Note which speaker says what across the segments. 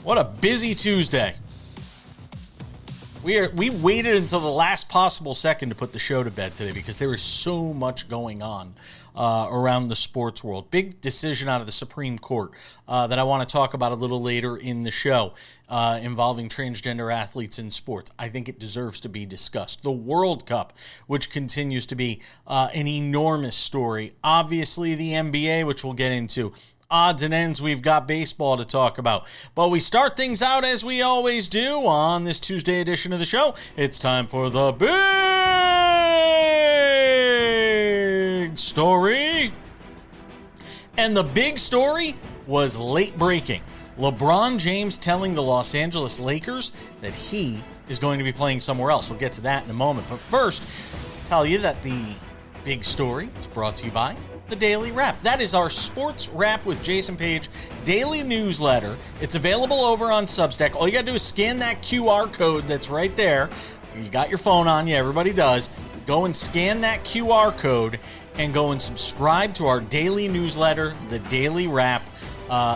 Speaker 1: What a busy Tuesday. We waited until the last possible second to put the show to bed today because there is so much going on around the sports world. Big decision out of the Supreme Court that I want to talk about a little later in the show involving transgender athletes in sports. I think it deserves to be discussed. The World Cup, which continues to be an enormous story. Obviously, the NBA, which we'll get into. Odds and ends, we've got baseball to talk about. But we start things out as we always do on this Tuesday edition of the show. It's time for the big story. And the big story was late breaking. LeBron James telling the Los Angeles Lakers that he is going to be playing somewhere else. We'll get to that in a moment. But first, tell you that the big story is brought to you by The Daily Wrap. That is our Sports Wrap with Jason Page daily newsletter. It's available over on Substack. All you got to do is scan that QR code that's right there. You got your phone on you, everybody does. Go and scan that QR code and go and subscribe to our daily newsletter, The Daily Wrap.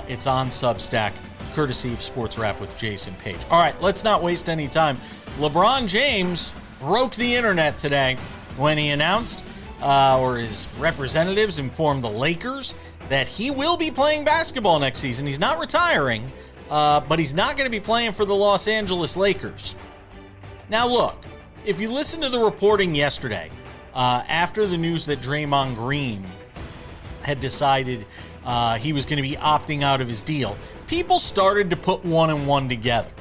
Speaker 1: It's on Substack, courtesy of Sports Wrap with Jason Page. All right, let's not waste any time. LeBron James broke the internet today when he announced or his representatives informed the Lakers that he will be playing basketball next season. He's not retiring, but he's not going to be playing for the Los Angeles Lakers. Now, look, if you listen to the reporting yesterday, after the news that Draymond Green had decided he was going to be opting out of his deal, people started to put one and one together.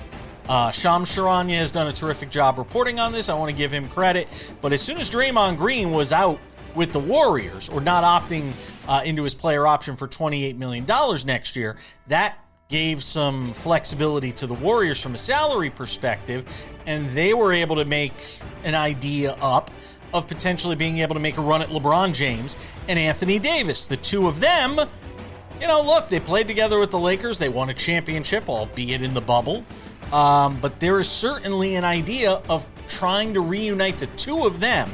Speaker 1: Shams Charania has done a terrific job reporting on this. I want to give him credit. But as soon as Draymond Green was out with the Warriors, or not opting into his player option for $28 million next year, that gave some flexibility to the Warriors from a salary perspective, and they were able to make an idea up of potentially being able to make a run at LeBron James and Anthony Davis. The two of them, look, they played together with the Lakers. They won a championship, albeit in the bubble. But there is certainly an idea of trying to reunite the two of them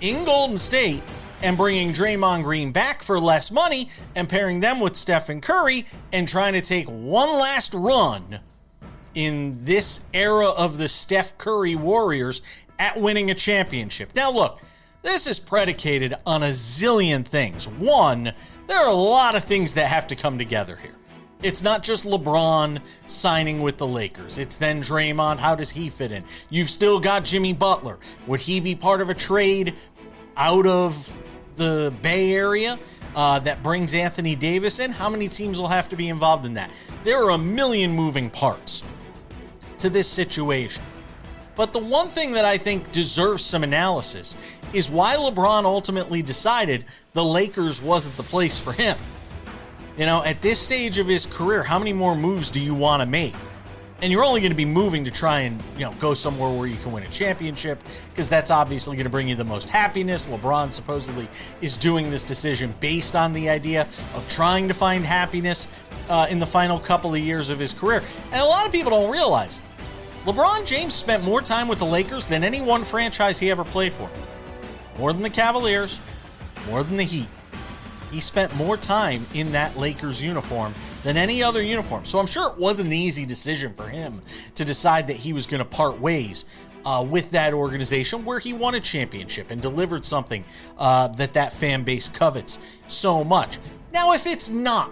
Speaker 1: in Golden State and bringing Draymond Green back for less money and pairing them with Stephen Curry and trying to take one last run in this era of the Steph Curry Warriors at winning a championship. Now, look, this is predicated on a zillion things. One, there are a lot of things that have to come together here. It's not just LeBron signing with the Lakers. It's then Draymond. How does he fit in? You've still got Jimmy Butler. Would he be part of a trade out of the Bay Area that brings Anthony Davis in? How many teams will have to be involved in that? There are a million moving parts to this situation. But the one thing that I think deserves some analysis is why LeBron ultimately decided the Lakers wasn't the place for him. At this stage of his career, how many more moves do you want to make? And you're only going to be moving to try and, go somewhere where you can win a championship, because that's obviously going to bring you the most happiness. LeBron supposedly is doing this decision based on the idea of trying to find happiness in the final couple of years of his career. And a lot of people don't realize LeBron James spent more time with the Lakers than any one franchise he ever played for. More than the Cavaliers, more than the Heat. He spent more time in that Lakers uniform than any other uniform. So I'm sure it wasn't an easy decision for him to decide that he was going to part ways with that organization where he won a championship and delivered something that fan base covets so much. Now, if it's not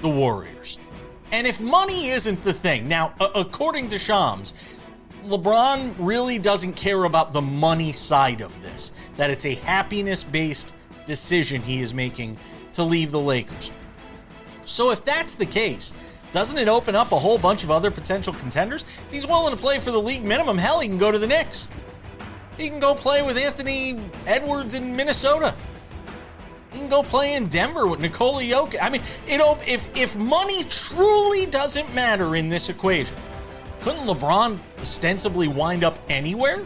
Speaker 1: the Warriors, and if money isn't the thing, now, according to Shams, LeBron really doesn't care about the money side of this, that it's a happiness-based decision he is making to leave the Lakers. So if that's the case, doesn't it open up a whole bunch of other potential contenders? If he's willing to play for the league minimum, hell, he can go to the Knicks. He can go play with Anthony Edwards in Minnesota. He can go play in Denver with Nikola Jokic. I mean, if money truly doesn't matter in this equation, couldn't LeBron ostensibly wind up anywhere?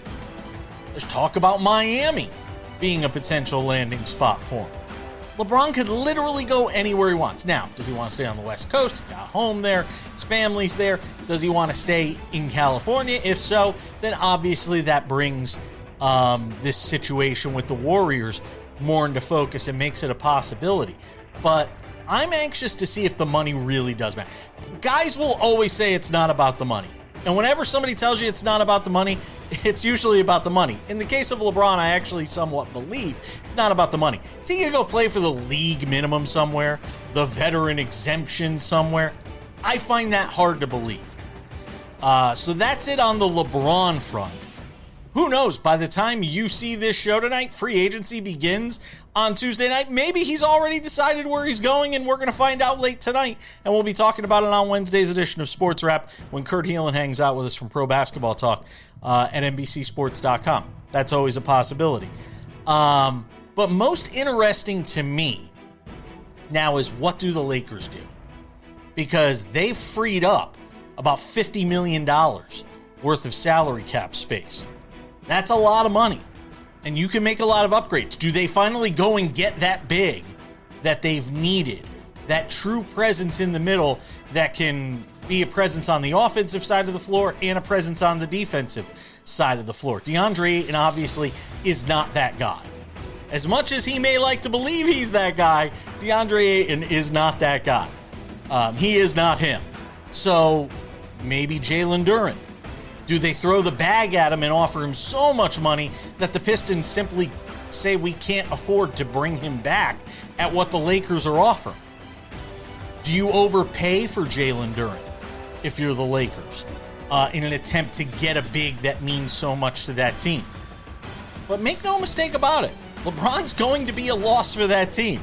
Speaker 1: There's talk about Miami being a potential landing spot for him. LeBron could literally go anywhere he wants. Now, does he want to stay on the West Coast? He's got a home there. His family's there. Does he want to stay in California? If so, then obviously that brings this situation with the Warriors more into focus and makes it a possibility. But I'm anxious to see if the money really does matter. Guys will always say it's not about the money. And whenever somebody tells you it's not about the money, it's usually about the money. In the case of LeBron, I actually somewhat believe it's not about the money. Is he going to go play for the league minimum somewhere? The veteran exemption somewhere? I find that hard to believe. So that's it on the LeBron front. Who knows? By the time you see this show tonight, free agency begins on Tuesday night. Maybe he's already decided where he's going, and we're going to find out late tonight. And we'll be talking about it on Wednesday's edition of Sports Wrap when Kurt Heelan hangs out with us from Pro Basketball Talk at NBCSports.com. That's always a possibility. But most interesting to me now is, what do the Lakers do? Because they've freed up about $50 million worth of salary cap space. That's a lot of money, and you can make a lot of upgrades. Do they finally go and get that big that they've needed, that true presence in the middle that can be a presence on the offensive side of the floor and a presence on the defensive side of the floor? DeAndre Ayton obviously is not that guy. As much as he may like to believe he's that guy, DeAndre Ayton is not that guy. He is not him. So maybe Jalen Duren. Do they throw the bag at him and offer him so much money that the Pistons simply say we can't afford to bring him back at what the Lakers are offering? Do you overpay for Jalen Duren if you're the Lakers in an attempt to get a big that means so much to that team? But make no mistake about it, LeBron's going to be a loss for that team.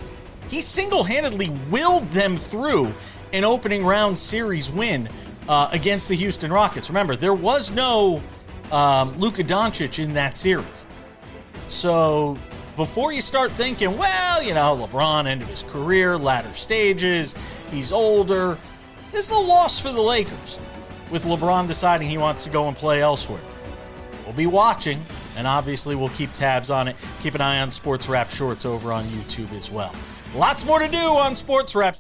Speaker 1: He single-handedly willed them through an opening round series win against the Houston Rockets. Remember, there was no Luka Doncic in that series. So before you start thinking, well, LeBron ended his career, latter stages, he's older, this is a loss for the Lakers with LeBron deciding he wants to go and play elsewhere. We'll be watching, and obviously we'll keep tabs on it. Keep an eye on Sports Wrap Shorts over on YouTube as well. Lots more to do on Sports Wrap.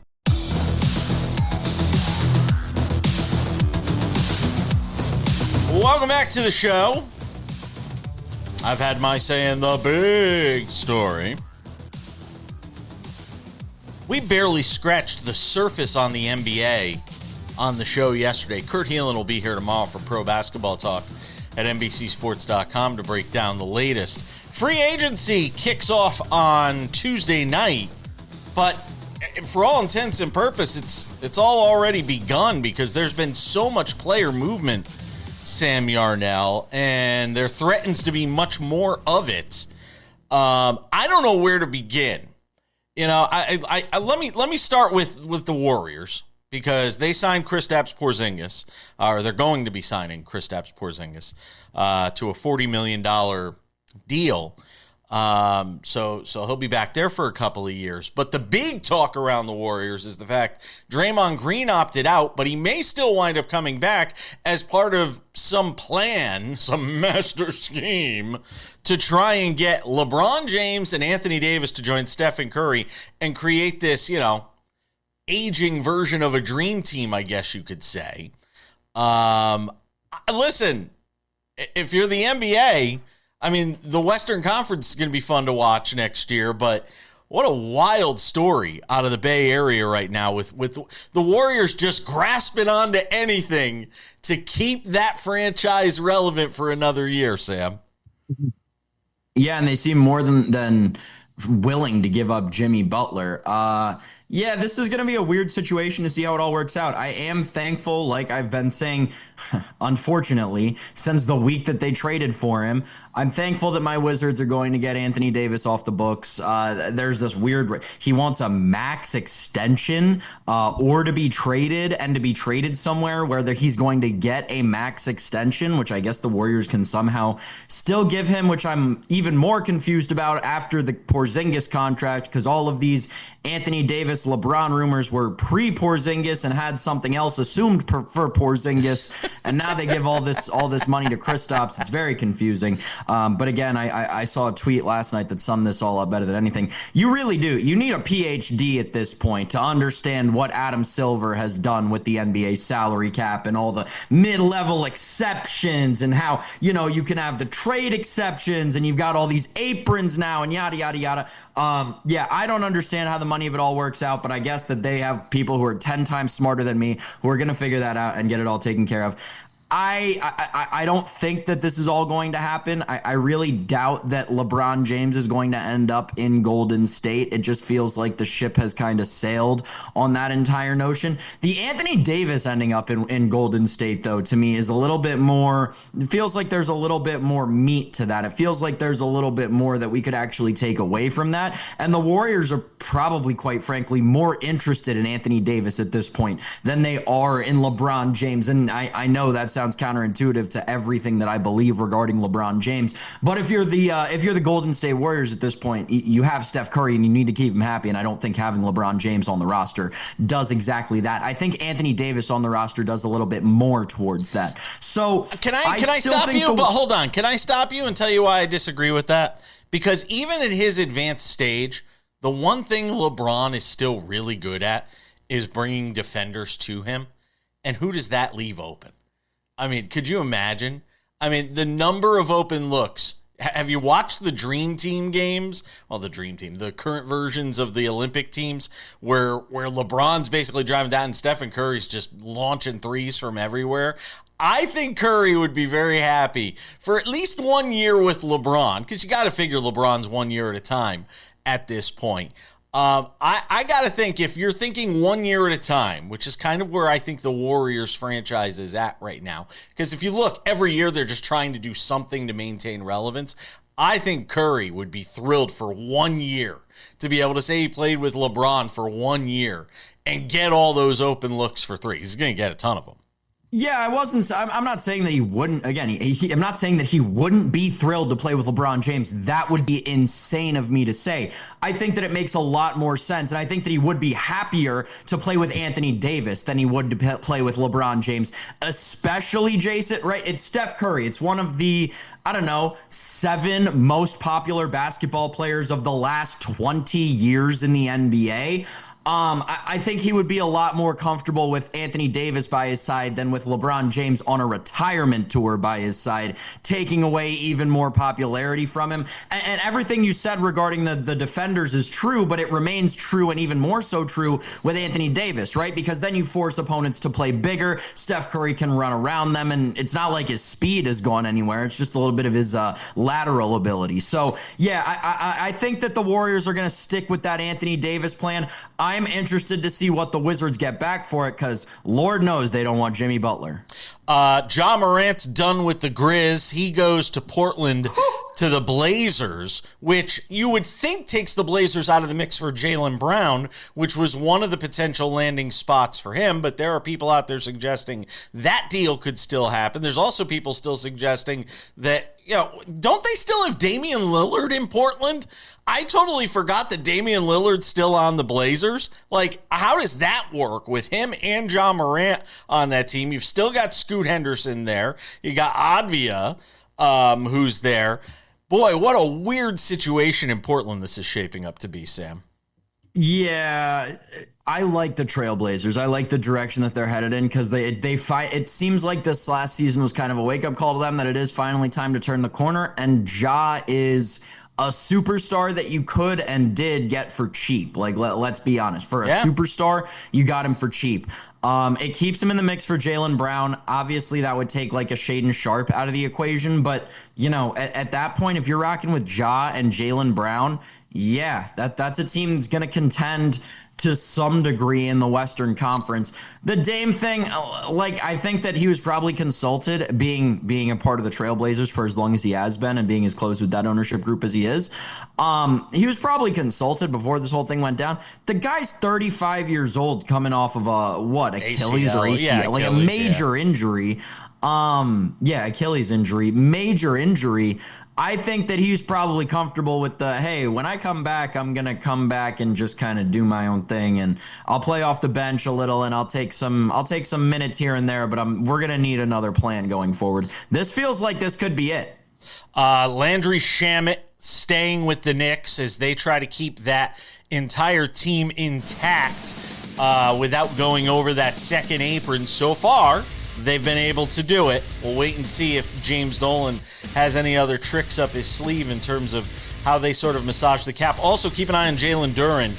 Speaker 1: Welcome back to the show. I've had my say in the big story. We barely scratched the surface on the NBA on the show yesterday. Kurt Heelan will be here tomorrow for Pro Basketball Talk at NBCSports.com to break down the latest. Free agency kicks off on Tuesday night, but for all intents and purposes, it's all already begun because there's been so much player movement, Sam Yarnell, and there threatens to be much more of it. I don't know where to begin. Let me start with the Warriors, because they signed Kristaps Porzingis, or they're going to be signing Kristaps Porzingis to a $40 million deal. So he'll be back there for a couple of years. But the big talk around the Warriors is the fact Draymond Green opted out, but he may still wind up coming back as part of some plan, some master scheme to try and get LeBron James and Anthony Davis to join Stephen Curry and create this, aging version of a dream team, I guess you could say. Listen, if you're the NBA, I mean, the Western Conference is going to be fun to watch next year, but what a wild story out of the Bay Area right now with the Warriors just grasping onto anything to keep that franchise relevant for another year, Sam.
Speaker 2: Yeah, and they seem more than willing to give up Jimmy Butler. Yeah, this is going to be a weird situation to see how it all works out. I am thankful, like I've been saying, unfortunately, since the week that they traded for him. I'm thankful that my Wizards are going to get Anthony Davis off the books. There's this weird, he wants a max extension or to be traded and to be traded somewhere where he's going to get a max extension, which I guess the Warriors can somehow still give him, which I'm even more confused about after the Porzingis contract, because all of these Anthony Davis, LeBron rumors were pre-Porzingis and had something else assumed for Porzingis, and now they give all this money to Kristaps. It's very confusing. But again, I saw a tweet last night that summed this all up better than anything. You really do. You need a PhD at this point to understand what Adam Silver has done with the NBA salary cap and all the mid-level exceptions, and how, you can have the trade exceptions and you've got all these aprons now and yada, yada, yada. Yeah, I don't understand how the money of it all works out. out, but I guess that they have people who are 10 times smarter than me who are going to figure that out and get it all taken care of. I don't think that this is all going to happen. I really doubt that LeBron James is going to end up in Golden State. It just feels like the ship has kind of sailed on that entire notion. The Anthony Davis ending up in Golden State, though, to me is a little bit more, it feels like there's a little bit more meat to that. It feels like there's a little bit more that we could actually take away from that. And the Warriors are probably, quite frankly, more interested in Anthony Davis at this point than they are in LeBron James. And I know that's sounds counterintuitive to everything that I believe regarding LeBron James. But if you're the Golden State Warriors at this point, you have Steph Curry and you need to keep him happy. And I don't think having LeBron James on the roster does exactly that. I think Anthony Davis on the roster does a little bit more towards that. So
Speaker 1: can I stop you? But hold on. Can I stop you and tell you why I disagree with that? Because even at his advanced stage, the one thing LeBron is still really good at is bringing defenders to him. And who does that leave open? I mean, could you imagine? I mean, the number of open looks. Have you watched the Dream Team games? Well, the Dream Team, the current versions of the Olympic teams where LeBron's basically driving down and Stephen Curry's just launching threes from everywhere. I think Curry would be very happy for at least 1 year with LeBron, because you got to figure LeBron's 1 year at a time at this point. I got to think, if you're thinking 1 year at a time, which is kind of where I think the Warriors franchise is at right now, because if you look, every year they're just trying to do something to maintain relevance. I think Curry would be thrilled for 1 year to be able to say he played with LeBron for 1 year and get all those open looks for three. He's going to get a ton of them.
Speaker 2: Yeah, I'm not saying that he wouldn't. Again, I'm not saying that he wouldn't be thrilled to play with LeBron James. That would be insane of me to say. I think that it makes a lot more sense, and I think that he would be happier to play with Anthony Davis than he would to play with LeBron James, especially Jason. Right? It's Steph Curry. It's one of the, I don't know, 7 most popular basketball players of the last 20 years in the NBA. I think he would be a lot more comfortable with Anthony Davis by his side than with LeBron James on a retirement tour by his side, taking away even more popularity from him. And everything you said regarding the defenders is true, but it remains true and even more so true with Anthony Davis, right? Because then you force opponents to play bigger. Steph Curry can run around them, and it's not like his speed has gone anywhere. It's just a little bit of his lateral ability. So, yeah, I think that the Warriors are going to stick with that Anthony Davis plan. I'm interested to see what the Wizards get back for it, because Lord knows they don't want Jimmy Butler.
Speaker 1: Ja Morant's done with the Grizz. He goes to Portland to the Blazers, which you would think takes the Blazers out of the mix for Jaylen Brown, which was one of the potential landing spots for him. But there are people out there suggesting that deal could still happen. There's also people still suggesting that, don't they still have Damian Lillard in Portland? I totally forgot that Damian Lillard's still on the Blazers. Like, how does that work with him and Ja Morant on that team? You've still got Scoot Henderson there. You got Advia, who's there. Boy, what a weird situation in Portland this is shaping up to be, Sam.
Speaker 2: Yeah, I like the Trailblazers. I like the direction that they're headed in, because they fight. It seems like this last season was kind of a wake-up call to them that it is finally time to turn the corner, and Ja is a superstar that you could and did get for cheap. Like, let's be honest. For a superstar, you got him for cheap. It keeps him in the mix for Jaylen Brown. Obviously, that would take like a Shaedon Sharpe out of the equation. But, at that point, if you're rocking with Ja and Jaylen Brown, yeah, that's a team that's going to contend to some degree in the Western Conference. The Dame thing, I think that he was probably consulted, being a part of the Trailblazers for as long as he has been and being as close with that ownership group as he is. He was probably consulted before this whole thing went down. The guy's 35 years old, coming off of Achilles or ACL,
Speaker 1: Achilles,
Speaker 2: a major injury. Achilles injury, major injury. I think that he's probably comfortable with hey, when I come back, I'm going to come back and just kind of do my own thing, and I'll play off the bench a little, and I'll take some minutes here and there, but we're going to need another plan going forward. This feels like this could be it.
Speaker 1: Landry Shamet staying with the Knicks as they try to keep that entire team intact without going over that second apron. So far, they've been able to do it. We'll wait and see if James Dolan has any other tricks up his sleeve in terms of how they sort of massage the cap. Also, keep an eye on Jalen Duren.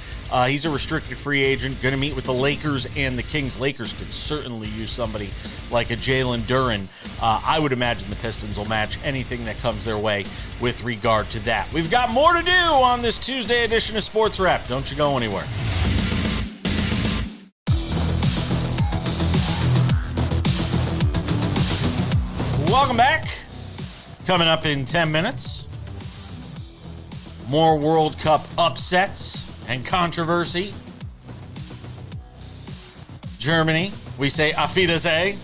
Speaker 1: He's a restricted free agent, going to meet with the Lakers and the Kings. Lakers could certainly use somebody like a Jalen Duren. I would imagine the Pistons will match anything that comes their way with regard to that. We've got more to do on this Tuesday edition of Sports Wrap. Don't you go anywhere. Welcome back. Coming up in 10 minutes, more World Cup upsets and controversy. Germany, we say Auf Wiedersehen.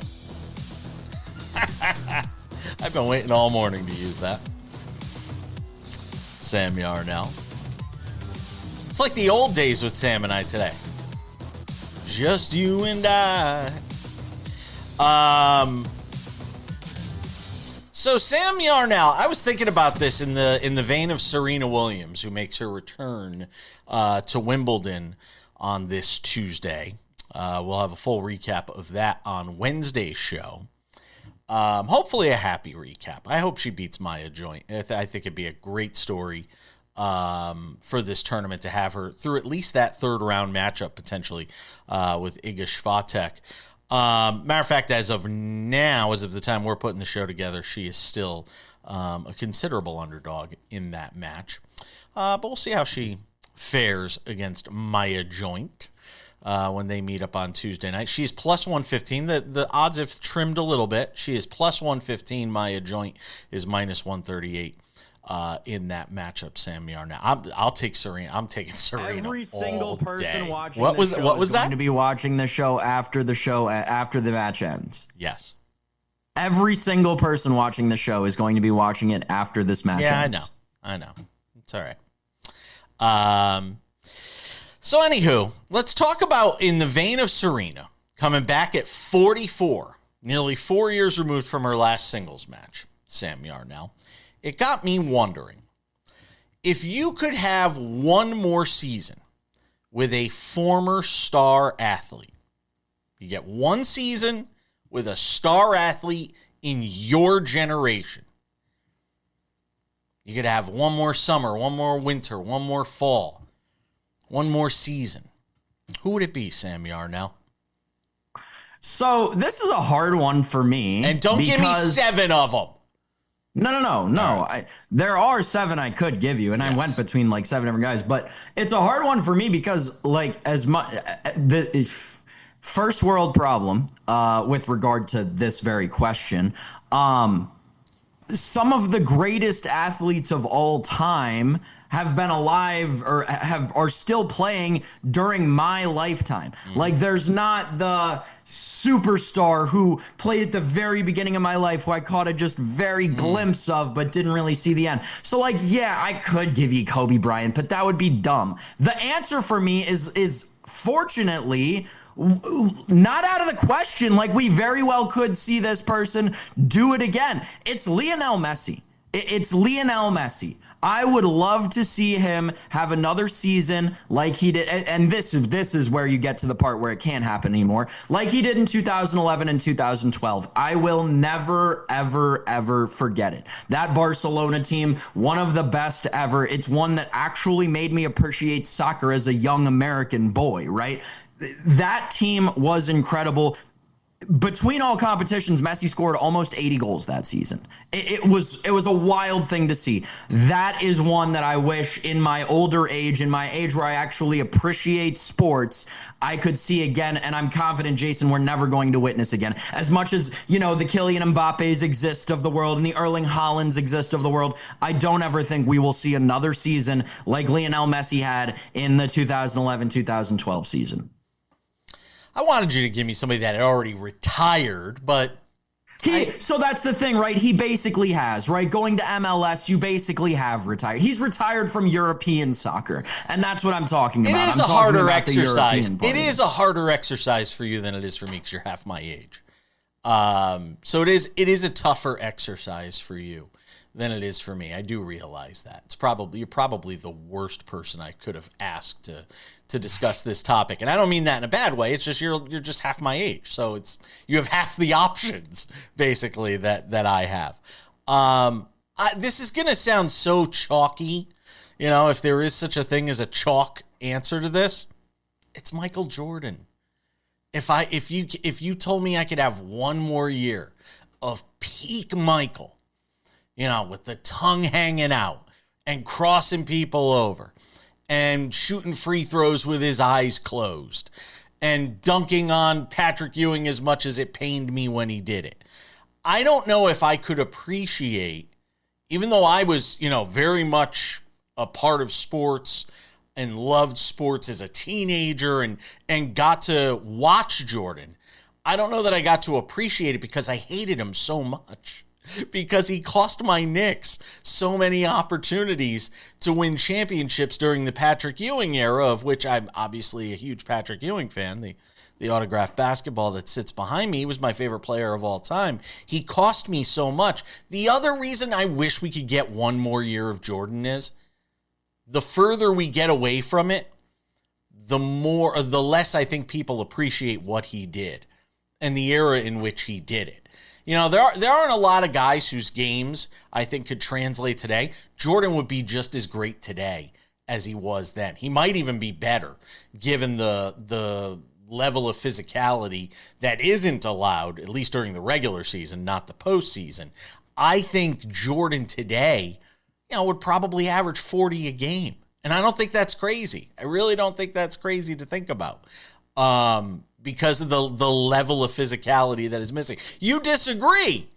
Speaker 1: I've been waiting all morning to use that. Sam Yarnell. It's like the old days with Sam and I today. Just you and I. So Sam Yarnell, I was thinking about this in the vein of Serena Williams, who makes her return to Wimbledon on this Tuesday. We'll have a full recap of that on Wednesday's show. Hopefully a happy recap. I hope she beats Maya Joint. I think it'd be a great story for this tournament to have her through at least that third round matchup potentially with Iga Swiatek. Matter of fact, as of now, as of the time we're putting the show together, she is still a considerable underdog in that match. But we'll see how she fares against Maya Joint when they meet up on Tuesday night. She's plus 115. The odds have trimmed a little bit. She is plus 115. Maya Joint is minus 138. In that matchup, Sam Yarnell. I'll take Serena. I'm taking Serena.
Speaker 2: Every single person watching
Speaker 1: what was that?
Speaker 2: Going to be watching the show after the match ends.
Speaker 1: Yes.
Speaker 2: Every single person watching the show is going to be watching it after this match ends.
Speaker 1: I know. It's all right. So anywho, let's talk about, in the vein of Serena, coming back at 44, nearly 4 years removed from her last singles match, Sam Yarnell. It got me wondering, if you could have one more season with a former star athlete, you get one season with a star athlete in your generation. You could have one more summer, one more winter, one more fall, one more season. Who would it be, Sam Yarnell?
Speaker 2: So this is a hard one for me.
Speaker 1: And don't give me 7 of them.
Speaker 2: No. Right. There are 7 I could give you, and yes. I went between like 7 different guys, but it's a hard one for me because, like, as much the first world problem with regard to this very question, some of the greatest athletes of all time have been alive or are still playing during my lifetime. Like, there's not the superstar who played at the very beginning of my life who I caught a just very glimpse of but didn't really see the end. So, like, yeah, I could give you Kobe Bryant, but that would be dumb. The answer for me is fortunately not out of the question. Like, we very well could see this person do it again. It's Lionel Messi. It's Lionel Messi. I would love to see him have another season like he did. And this is where you get to the part where it can't happen anymore. Like he did in 2011 and 2012. I will never, ever, ever forget it. That Barcelona team, one of the best ever. It's one that actually made me appreciate soccer as a young American boy, right? That team was incredible. Between all competitions, Messi scored almost 80 goals that season. It was a wild thing to see. That is one that I wish in my older age, in my age where I actually appreciate sports, I could see again. And I'm confident, Jason, we're never going to witness again. As much as, you know, the Kylian Mbappes exist of the world and the Erling Haalands exist of the world, I don't ever think we will see another season like Lionel Messi had in the 2011-2012 season.
Speaker 1: I wanted you to give me somebody that had already retired, but...
Speaker 2: So that's the thing, right? He basically has, right? Going to MLS, you basically have retired. He's retired from European soccer, and that's what I'm talking about.
Speaker 1: It is a harder exercise. It is a harder exercise for you than it is for me because you're half my age. So it is a tougher exercise for you than it is for me. I do realize that. You're probably the worst person I could have asked to discuss this topic. And I don't mean that in a bad way. It's just you're just half my age. So you have half the options basically that I have. This is going to sound so chalky, you know, if there is such a thing as a chalk answer to this. It's Michael Jordan. If you told me I could have one more year of peak Michael, with the tongue hanging out and crossing people over and shooting free throws with his eyes closed and dunking on Patrick Ewing as much as it pained me when he did it. I don't know if I could appreciate, even though I was, very much a part of sports and loved sports as a teenager and got to watch Jordan, I don't know that I got to appreciate it because I hated him so much. Because he cost my Knicks so many opportunities to win championships during the Patrick Ewing era, of which I'm obviously a huge Patrick Ewing fan. The autographed basketball that sits behind me was my favorite player of all time. He cost me so much. The other reason I wish we could get one more year of Jordan is the further we get away from it, the less I think people appreciate what he did and the era in which he did it. There aren't a lot of guys whose games I think could translate today. Jordan would be just as great today as he was then. He might even be better, given the level of physicality that isn't allowed, at least during the regular season, not the postseason. I think Jordan today, would probably average 40 a game. And I don't think that's crazy. I really don't think that's crazy to think about. Because of the level of physicality that is missing. You disagree.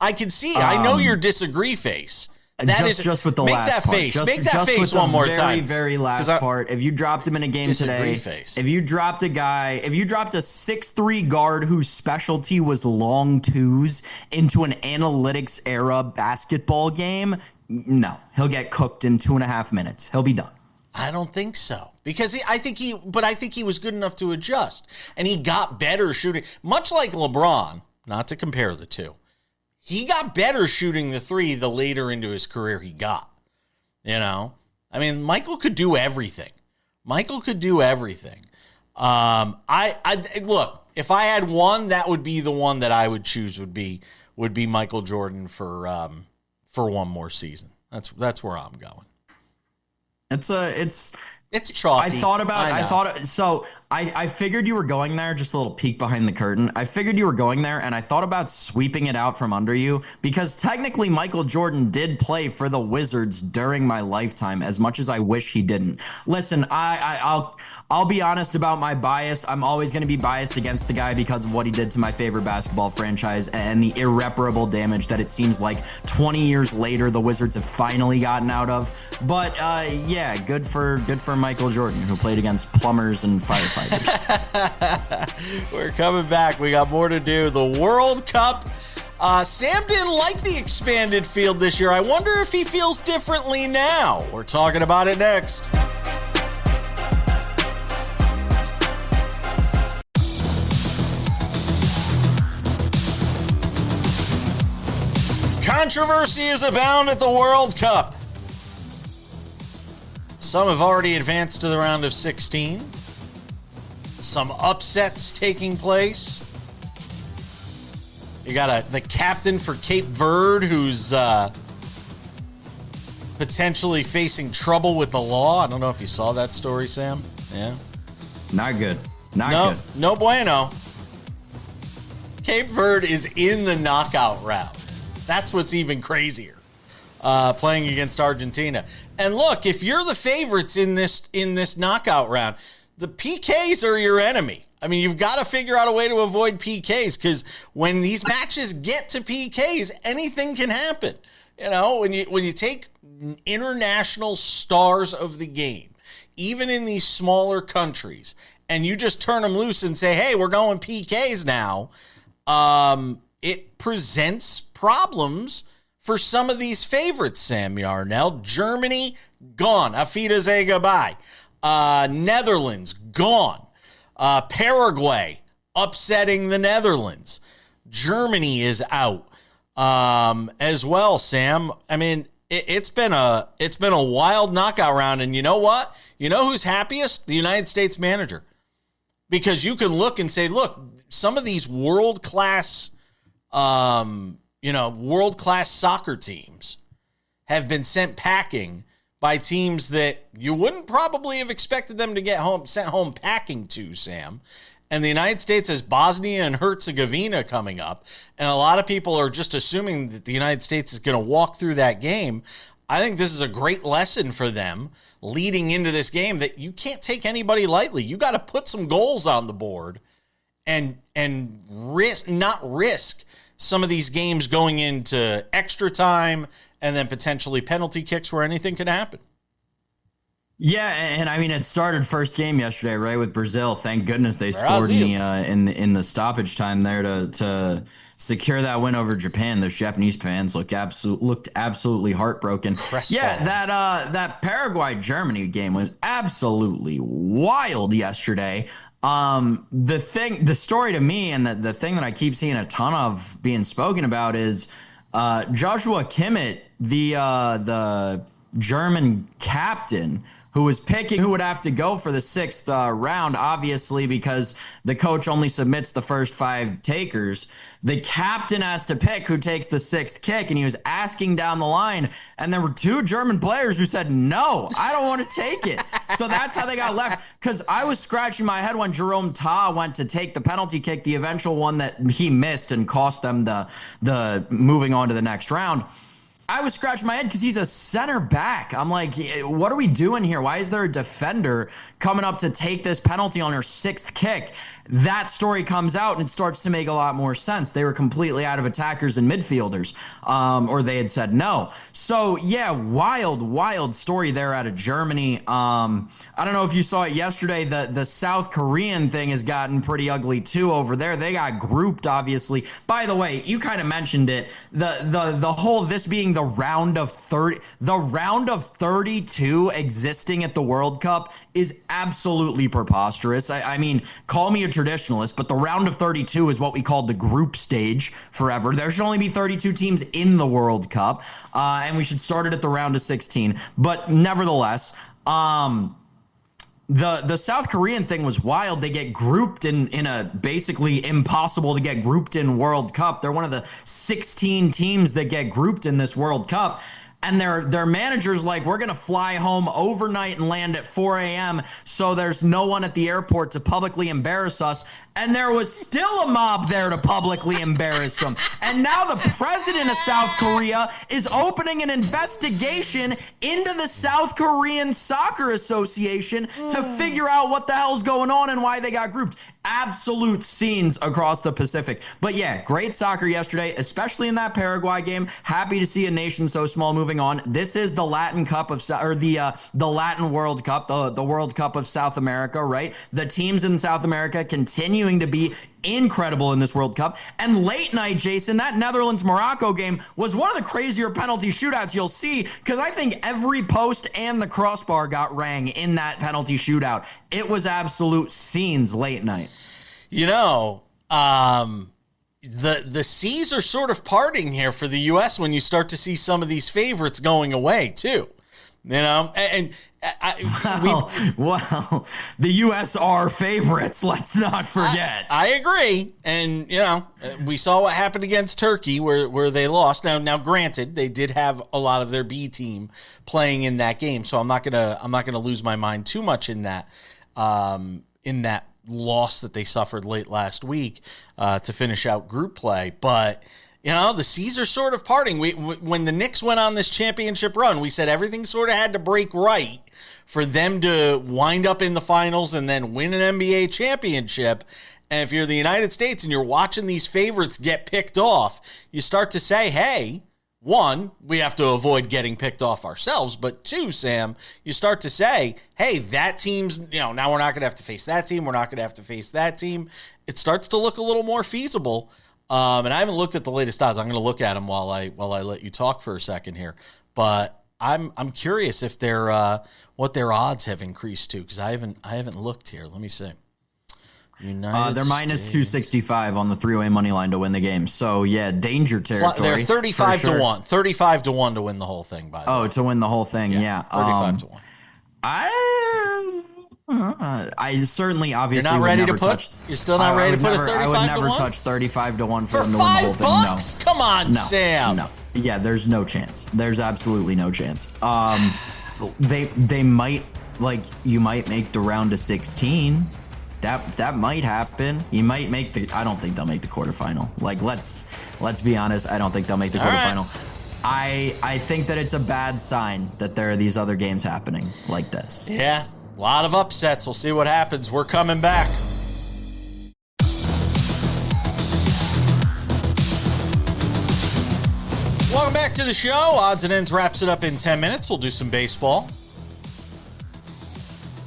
Speaker 1: I can see. I know your disagree face.
Speaker 2: Just with the last part.
Speaker 1: Make that face one more time.
Speaker 2: Very last part. If you dropped him in a game today, if you dropped a 6'3" guard whose specialty was long twos into an analytics era basketball game, no, he'll get cooked in 2.5 minutes. He'll be done.
Speaker 1: I don't think so, because I think he was good enough to adjust, and he got better shooting, much like LeBron. Not to compare the two, he got better shooting the three the later into his career he got. Michael could do everything. I look, if I had one, that would be the one that I would choose. Would be Michael Jordan for one more season. That's where I'm going. It's chalky.
Speaker 2: I figured you were going there, just a little peek behind the curtain. I figured you were going there, and I thought about sweeping it out from under you, because technically Michael Jordan did play for the Wizards during my lifetime, as much as I wish he didn't. Listen, I'll be honest about my bias. I'm always going to be biased against the guy because of what he did to my favorite basketball franchise and the irreparable damage that it seems like 20 years later the Wizards have finally gotten out of. But yeah, good for Michael Jordan, who played against plumbers and firefighters.
Speaker 1: We're coming back. We got more to do. The World Cup. Sam didn't like the expanded field this year. I wonder if he feels differently now. We're talking about it next. Controversy is abound at the World Cup. Some have already advanced to the round of 16. Some upsets taking place. You got the captain for Cape Verde who's potentially facing trouble with the law. I don't know if you saw that story, Sam. Yeah.
Speaker 2: Not good. Not good.
Speaker 1: No bueno. Cape Verde is in the knockout round. That's what's even crazier. Playing against Argentina. And look, if you're the favorites in this knockout round, the PKs are your enemy. I mean, you've got to figure out a way to avoid PKs, because when these matches get to PKs, anything can happen. When you take international stars of the game, even in these smaller countries, and you just turn them loose and say, hey, we're going PKs now, it presents problems for some of these favorites, Sam Yarnell. Germany, gone. Auf Wiedersehen, goodbye. Netherlands, gone. Paraguay, upsetting the Netherlands. Germany is out as well, Sam. I mean, it's been a wild knockout round, and you know what? You know who's happiest? The United States manager. Because you can look and say, look, some of these world-class soccer teams have been sent packing by teams that you wouldn't probably have expected them to get sent home packing to, Sam. And the United States has Bosnia and Herzegovina coming up. And a lot of people are just assuming that the United States is going to walk through that game. I think this is a great lesson for them leading into this game that you can't take anybody lightly. You got to put some goals on the board and not risk some of these games going into extra time and then potentially penalty kicks where anything can happen.
Speaker 2: Yeah, and I mean, it started first game yesterday, right, with Brazil. Thank goodness they scored in the stoppage time there to secure that win over Japan. Those Japanese fans looked absolutely heartbroken. Yeah, that Paraguay-Germany game was absolutely wild yesterday. The story to me, and the thing that I keep seeing a ton of being spoken about is Joshua Kimmich, the German captain, who was picking who would have to go for the sixth round, obviously, because the coach only submits the first 5 takers. The captain has to pick who takes the sixth kick, and he was asking down the line, and there were 2 German players who said, no, I don't want to take it. So that's how they got left, because I was scratching my head when Jerome Ta went to take the penalty kick, the eventual one that he missed and cost them the moving on to the next round. I was scratching my head because he's a center back. I'm like, what are we doing here? Why is there a defender coming up to take this penalty on her 6th kick? That story comes out and it starts to make a lot more sense. They were completely out of attackers and midfielders, or they had said no. So yeah, wild story there out of Germany. I don't know if you saw it yesterday. The South Korean thing has gotten pretty ugly too over there. They got grouped, obviously. By the way, you kind of mentioned it. The whole this being the round of 32 existing at the World Cup is absolutely preposterous. I mean, call me a traditionalist, but the round of 32 is what we called the group stage forever. There should only be 32 teams in the World Cup, and we should start it at the round of 16. But nevertheless, the South Korean thing was wild. They get grouped in a basically impossible to get grouped in World Cup. They're one of the 16 teams that get grouped in this World Cup. And their manager's like, we're going to fly home overnight and land at 4 a.m. so there's no one at the airport to publicly embarrass us. And there was still a mob there to publicly embarrass them. And now the president of South Korea is opening an investigation into the South Korean Soccer Association to figure out what the hell's going on and why they got grouped. Absolute scenes across the Pacific. But yeah, great soccer yesterday, especially in that Paraguay game. Happy to see a nation so small moving on. This is the Latin Cup of the Latin World Cup, the World Cup of South America, right? The teams in South America continuing to be incredible in this World Cup. And late night, Jason, that Netherlands-Morocco game was one of the crazier penalty shootouts you'll see, because I think every post and the crossbar got rang in that penalty shootout. It was absolute scenes late night.
Speaker 1: You know, the seas are sort of parting here for the U.S. when you start to see some of these favorites going away, too. You know,
Speaker 2: well, the U.S. are favorites. Let's not forget.
Speaker 1: I agree, and you know, we saw what happened against Turkey, where they lost. Now, granted, they did have a lot of their B team playing in that game, so I'm not gonna lose my mind too much in that loss that they suffered late last week to finish out group play, but. You know, the seas are sort of parting. When the Knicks went on this championship run, we said everything sort of had to break right for them to wind up in the finals and then win an NBA championship. And if you're the United States and you're watching these favorites get picked off, you start to say, hey, 1, we have to avoid getting picked off ourselves. But 2, Sam, you start to say, hey, that team's, you know, now we're not going to have to face that team. We're not going to have to face that team. It starts to look a little more feasible. And I haven't looked at the latest odds. I'm going to look at them while I let you talk for a second here. But I'm curious if they're what their odds have increased to, because I haven't looked here. Let me see.
Speaker 2: They're minus 265 on the 3-way money line to win the game. So yeah, danger territory.
Speaker 1: They're 35 to 1. 35 to 1 to win the whole thing. By the way.
Speaker 2: To win the whole thing, yeah.
Speaker 1: 35 to 1.
Speaker 2: I certainly, obviously,
Speaker 1: you're not ready to put. You're still not ready to put a 35 to 1.
Speaker 2: I would never touch 35 to 1 for them to win the whole thing.
Speaker 1: $5? No. Come on,
Speaker 2: no,
Speaker 1: Sam.
Speaker 2: No. Yeah, there's no chance. There's absolutely no chance. They might, like, you might make the round of 16. That might happen. You might make the. I don't think they'll make the quarterfinal. Like, let's be honest. I don't think they'll make the quarterfinal. Right. I think that it's a bad sign that there are these other games happening like this.
Speaker 1: Yeah, a lot of upsets. We'll see what happens. We're coming back. Welcome back to the show. Odds and Ends wraps it up in 10 minutes. We'll do some baseball.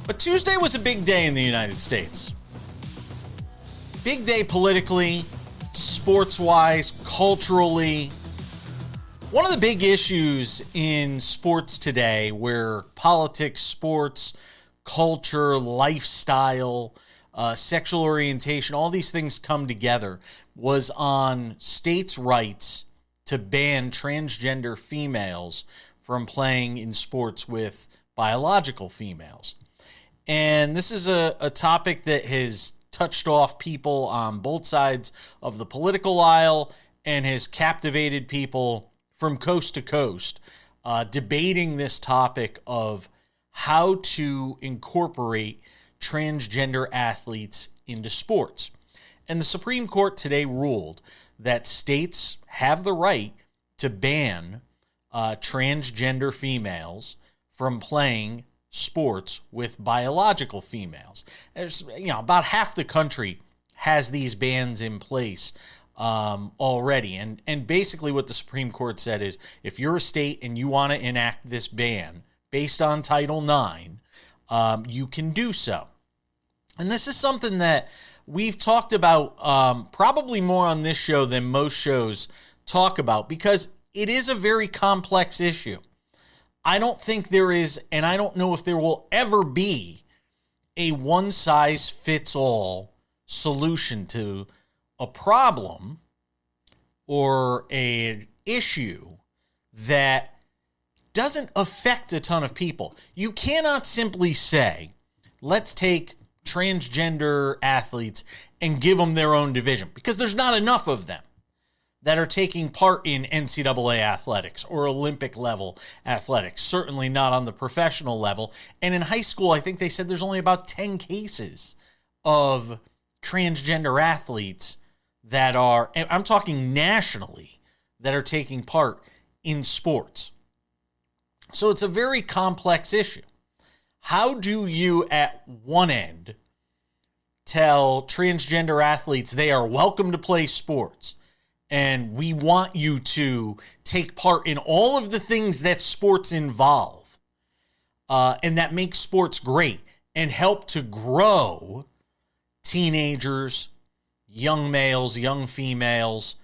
Speaker 1: But Tuesday was a big day in the United States. Big day politically, sports-wise, culturally. One of the big issues in sports today, where politics, sports, culture, lifestyle, sexual orientation, all these things come together, was on states' rights to ban transgender females from playing in sports with biological females. And this is a topic that has touched off people on both sides of the political aisle and has captivated people from coast to coast, debating this topic of how to incorporate transgender athletes into sports. And the Supreme Court today ruled that states have the right to ban transgender females from playing sports with biological females. There's, about half the country has these bans in place already. And basically what the Supreme Court said is, if you're a state and you want to enact this ban based on Title IX, you can do so. And this is something that we've talked about probably more on this show than most shows talk about, because it is a very complex issue. I don't think there is, and I don't know if there will ever be, a one-size-fits-all solution to a problem or an issue that doesn't affect a ton of people. You cannot simply say, let's take transgender athletes and give them their own division, because there's not enough of them that are taking part in NCAA athletics or Olympic level athletics, certainly not on the professional level. And in high school, I think they said there's only about 10 cases of transgender athletes that are, and I'm talking nationally, that are taking part in sports. So it's a very complex issue. How do you, at one end, tell transgender athletes they are welcome to play sports, and we want you to take part in all of the things that sports involve, and that make sports great and help to grow teenagers, young males, young females?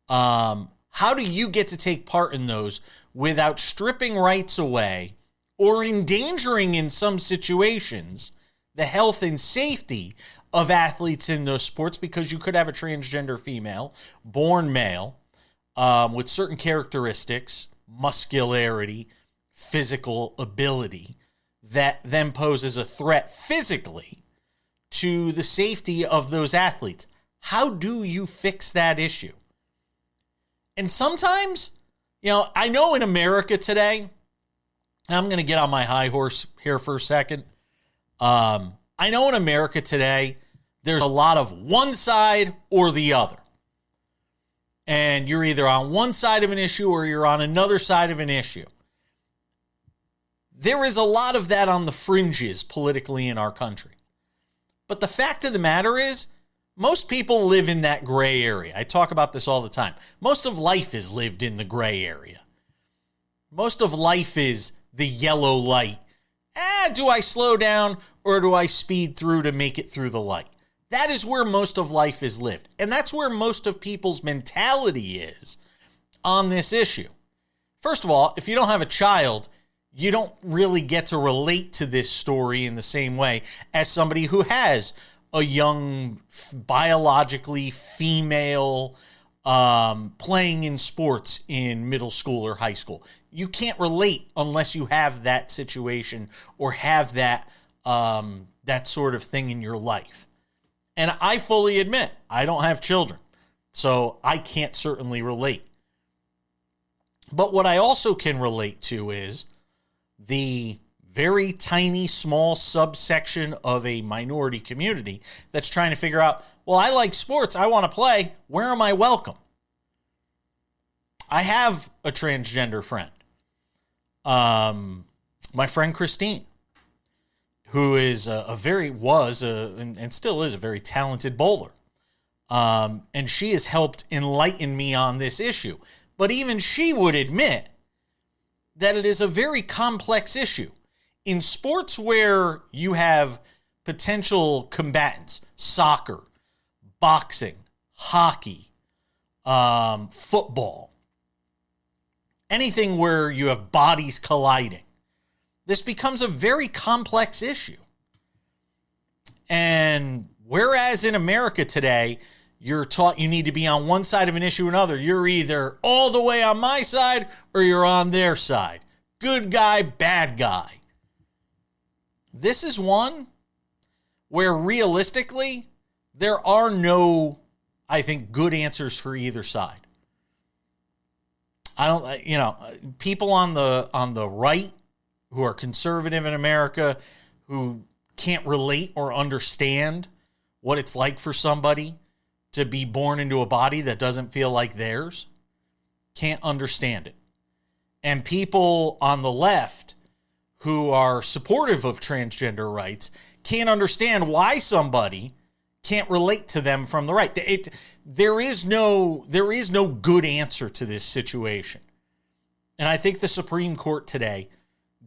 Speaker 1: How do you get to take part in those without stripping rights away or endangering, in some situations, the health and safety of athletes in those sports? Because you could have a transgender female, born male, with certain characteristics, muscularity, physical ability, that then poses a threat physically to the safety of those athletes. How do you fix that issue? And sometimes, I know in America today, and I'm going to get on my high horse here for a second. I know in America today, there's a lot of one side or the other. And you're either on one side of an issue or you're on another side of an issue. There is a lot of that on the fringes politically in our country. But the fact of the matter is, most people live in that gray area. I talk about this all the time. Most of life is lived in the gray area. Most of life is the yellow light. Do I slow down or do I speed through to make it through the light? That is where most of life is lived. And that's where most of people's mentality is on this issue. First of all, if you don't have a child, you don't really get to relate to this story in the same way as somebody who has a young, biologically female playing in sports in middle school or high school. You can't relate unless you have that situation or have that that sort of thing in your life. And I fully admit, I don't have children, so I can't certainly relate. But what I also can relate to is the very tiny, small subsection of a minority community that's trying to figure out, well, I like sports. I want to play. Where am I welcome? I have a transgender friend. My friend Christine, who is and still is a very talented bowler. And she has helped enlighten me on this issue. But even she would admit that it is a very complex issue. In sports where you have potential combatants, soccer, boxing, hockey, football, anything where you have bodies colliding, this becomes a very complex issue. And whereas in America today, you're taught you need to be on one side of an issue or another, you're either all the way on my side or you're on their side. Good guy, bad guy. This is one where realistically, there are no, I think, good answers for either side. People on the right who are conservative in America, who can't relate or understand what it's like for somebody to be born into a body that doesn't feel like theirs, can't understand it. And people on the left who are supportive of transgender rights can't understand why somebody can't relate to them from the right. There is no good answer to this situation. And I think the Supreme Court today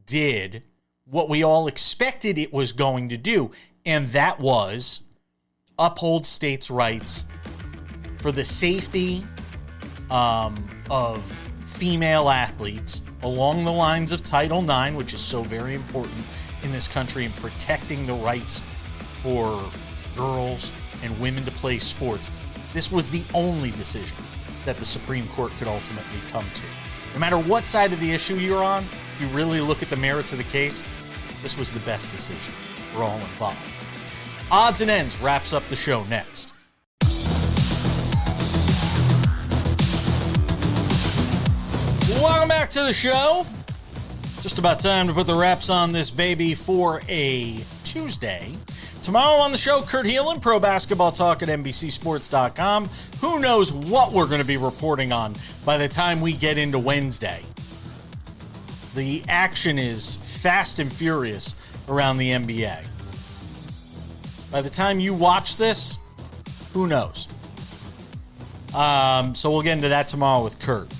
Speaker 1: did what we all expected it was going to do, and that was uphold states' rights for the safety of female athletes along the lines of Title IX, which is so very important in this country, in protecting the rights for girls and women to play sports. This was the only decision that the Supreme Court could ultimately come to. No matter what side of the issue you're on, if you really look at the merits of the case, this was the best decision for all involved. Odds and Ends wraps up the show next. Welcome back to the show. Just about time to put the wraps on this baby for a Tuesday. Tomorrow on the show, Kurt Heelan, Pro Basketball Talk at NBCSports.com. Who knows what we're going to be reporting on by the time we get into Wednesday. The action is fast and furious around the NBA. By the time you watch this, who knows? So we'll get into that tomorrow with Kurt.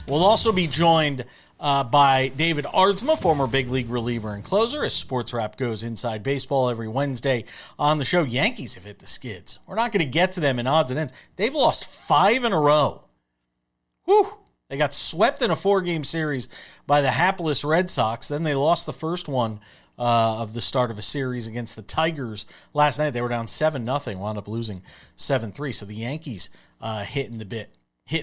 Speaker 1: We'll also be joined by David Aardsma, former big league reliever and closer, as Sports Wrap goes inside baseball every Wednesday on the show. Yankees have hit the skids. We're not going to get to them in Odds and Ends. They've lost 5 in a row. Whew. They got swept in a 4-game series by the hapless Red Sox. Then they lost the first one of the start of a series against the Tigers last night. They were down 7-0, wound up losing 7-3. So the Yankees hitting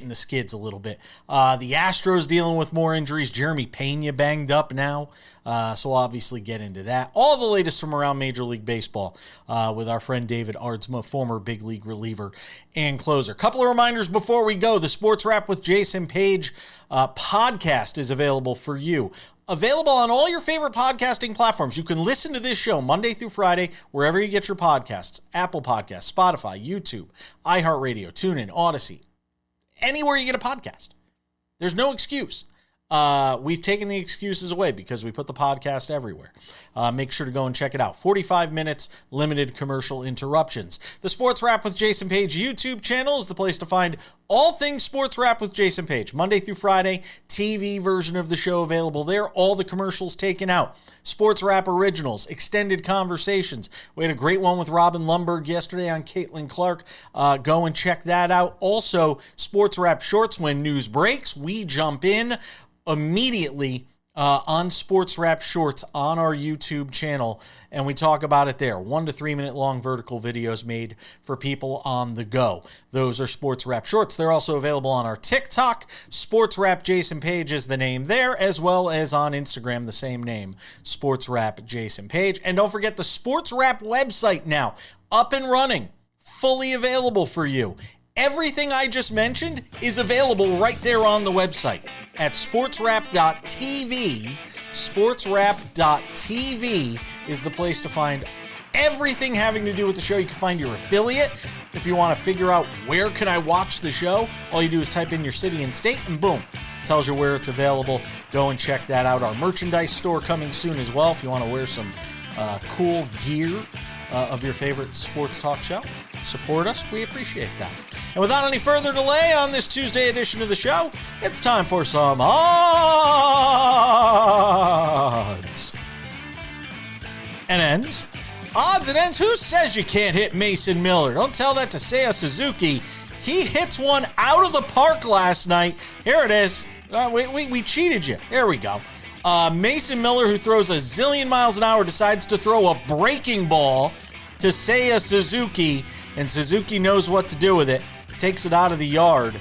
Speaker 1: the skids a little bit. The Astros dealing with more injuries. Jeremy Pena banged up now. So we'll obviously get into that. All the latest from around Major League Baseball with our friend David Aardsma, former big league reliever and closer. Couple of reminders before we go. The Sports Wrap with Jason Page podcast is available for you. Available on all your favorite podcasting platforms. You can listen to this show Monday through Friday, wherever you get your podcasts. Apple Podcasts, Spotify, YouTube, iHeartRadio, TuneIn, Odyssey. Anywhere you get a podcast. There's no excuse. We've taken the excuses away because we put the podcast everywhere. Make sure to go and check it out. 45 minutes, limited commercial interruptions. The Sports Wrap with Jason Page YouTube channel is the place to find all things Sports Wrap with Jason Page. Monday through Friday, TV version of the show available there. All the commercials taken out. Sports Wrap Originals, Extended Conversations. We had a great one with Robin Lundberg yesterday on Caitlin Clark. Go and check that out. Also, Sports Wrap Shorts. When news breaks, we jump in immediately on Sports Wrap Shorts on our YouTube channel, and we talk about it there. 1 to 3 minute long vertical videos made for people on the go. Those are Sports Wrap Shorts. They're also available on our TikTok. Sports Wrap Jason Page is the name there, as well as on Instagram, the same name, Sports Wrap Jason Page. And don't forget the Sports Wrap website now, up and running, fully available for you. Everything I just mentioned is available right there on the website at sportswrap.tv. sportswrap.tv is the place to find everything having to do with the show. You can find your affiliate. If you want to figure out where can I watch the show, all you do is type in your city and state, and boom, tells you where it's available. Go and check that out. Our merchandise store coming soon as well. If you want to wear some cool gear of your favorite sports talk show, support us. We appreciate that. And without any further delay on this Tuesday edition of the show, it's time for some odds and ends. Odds and ends. Who says you can't hit Mason Miller? Don't tell that to Seiya Suzuki. He hits one out of the park last night. Here it is. We cheated you. There we go. Mason Miller, who throws a zillion miles an hour, decides to throw a breaking ball to Seiya Suzuki, and Suzuki knows what to do with it. Takes it out of the yard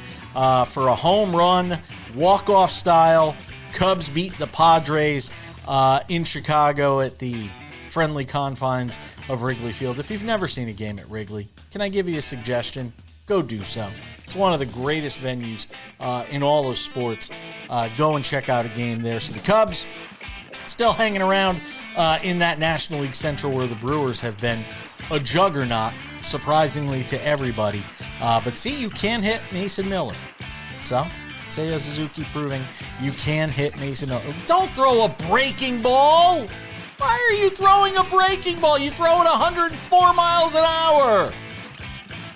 Speaker 1: for a home run, walk-off style. Cubs beat the Padres in Chicago at the friendly confines of Wrigley Field. If you've never seen a game at Wrigley, can I give you a suggestion? Go do so. It's one of the greatest venues in all of sports. Go and check out a game there. So the Cubs still hanging around in that National League Central where the Brewers have been a juggernaut, surprisingly to everybody. But see, you can hit Mason Miller. So, Seiya Suzuki proving you can hit Mason Miller. Don't throw a breaking ball! Why are you throwing a breaking ball? You throw it 104 miles an hour!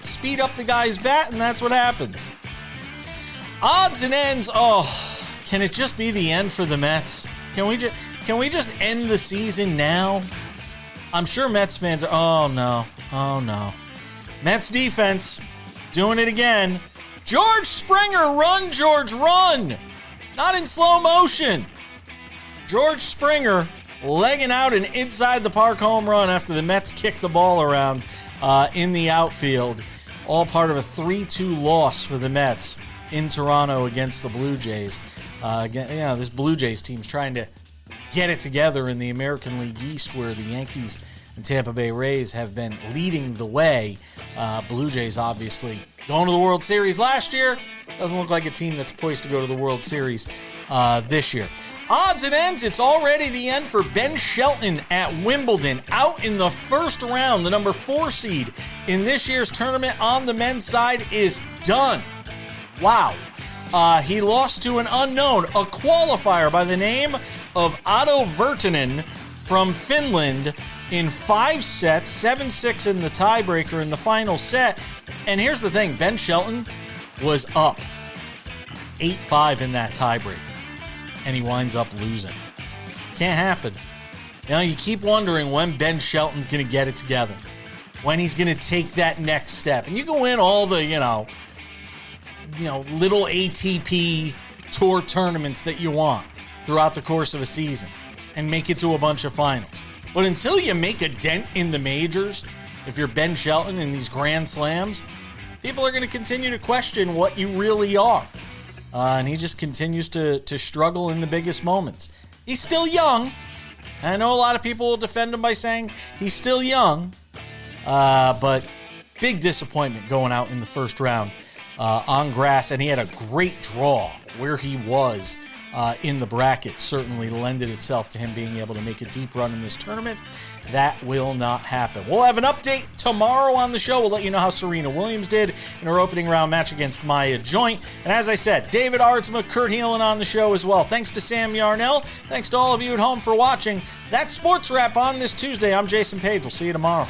Speaker 1: Speed up the guy's bat, and that's what happens. Odds and ends. Oh, can it just be the end for the Mets? Can we just end the season now? I'm sure Mets fans are. Oh no. Mets defense doing it again. George Springer, run, George, run! Not in slow motion. George Springer legging out an inside the park home run after the Mets kicked the ball around in the outfield. All part of a 3-2 loss for the Mets in Toronto against the Blue Jays. This Blue Jays team's trying to get it together in the American League East, where the Yankees and Tampa Bay Rays have been leading the way. Blue Jays obviously going to the World Series last year. Doesn't look like a team that's poised to go to the World Series this year. Odds and ends, it's already the end for Ben Shelton at Wimbledon. Out in the first round, the number 4 seed in this year's tournament on the men's side is done. Wow. He lost to an unknown, a qualifier by the name of Otto Virtanen from Finland in 5 sets, 7-6 in the tiebreaker in the final set. And here's the thing, Ben Shelton was up 8-5 in that tiebreaker, and he winds up losing. Can't happen. You keep wondering when Ben Shelton's going to get it together, when he's going to take that next step. And you can win all the, little ATP tour tournaments that you want throughout the course of a season and make it to a bunch of finals. But until you make a dent in the majors, if you're Ben Shelton in these Grand Slams, people are going to continue to question what you really are. And he just continues to struggle in the biggest moments. He's still young. I know a lot of people will defend him by saying he's still young. But big disappointment going out in the first round on grass. And he had a great draw where he was in the bracket. Certainly lended itself to him being able to make a deep run in this tournament. That will not happen. We'll have an update tomorrow on the show. We'll let you know how Serena Williams did in her opening round match against Maya Joint. And as I said, David Ardsma, Kurt Heelan on the show as well. Thanks to Sam Yarnell. Thanks to all of you at home for watching. That's Sports Wrap on this Tuesday. I'm Jason Page. We'll see you tomorrow.